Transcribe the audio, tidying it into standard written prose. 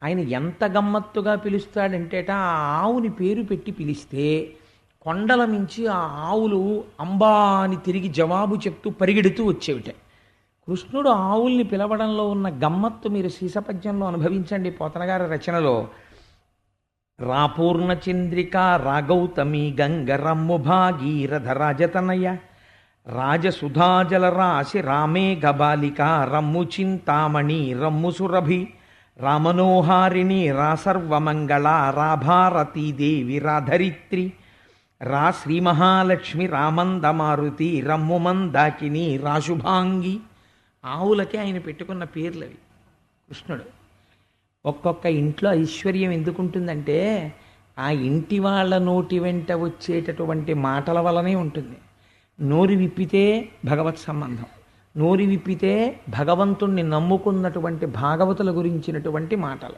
ఆయన ఎంత గమ్మత్తుగా పిలుస్తాడంటేట ఆ ఆవుని పేరు పెట్టి పిలిస్తే కొండల మించి ఆ ఆవులు అంబా అని తిరిగి జవాబు చెప్తూ పరిగెడుతూ వచ్చేవిట. కృష్ణుడు ఆవుల్ని పిలవడంలో ఉన్న గమ్మత్తు మీరు సీసపద్యంలో అనుభవించండి. పోతనగారి రచనలో రాపూర్ణ చంద్రిక రాగౌతమి గంగరమ్ము భాగీరథ రాజతనయ రాజసుధాజల రాశి రామే గబాలిక రమ్ము చింతామణి రమ్ము సురభి రామనోహారిణి రాసర్వమంగళ రాభారతీదేవి రాధరిత్రి రా శ్రీ మహాలక్ష్మి రామందమారుతి రమ్ము మందాకిని రాశుభాంగి. ఆవులకి ఆయన పెట్టుకున్న పేర్లవి. కృష్ణుడు ఒక్కొక్క ఇంట్లో ఐశ్వర్యం ఎందుకుంటుందంటే ఆ ఇంటి వాళ్ళ నోటి వెంట వచ్చేటటువంటి మాటల వలనే ఉంటుంది. నోరు విప్పితే భగవత్ సంబంధం, నోరు విప్పితే భగవంతుణ్ణి నమ్ముకున్నటువంటి భాగవతుల గురించినటువంటి మాటలు.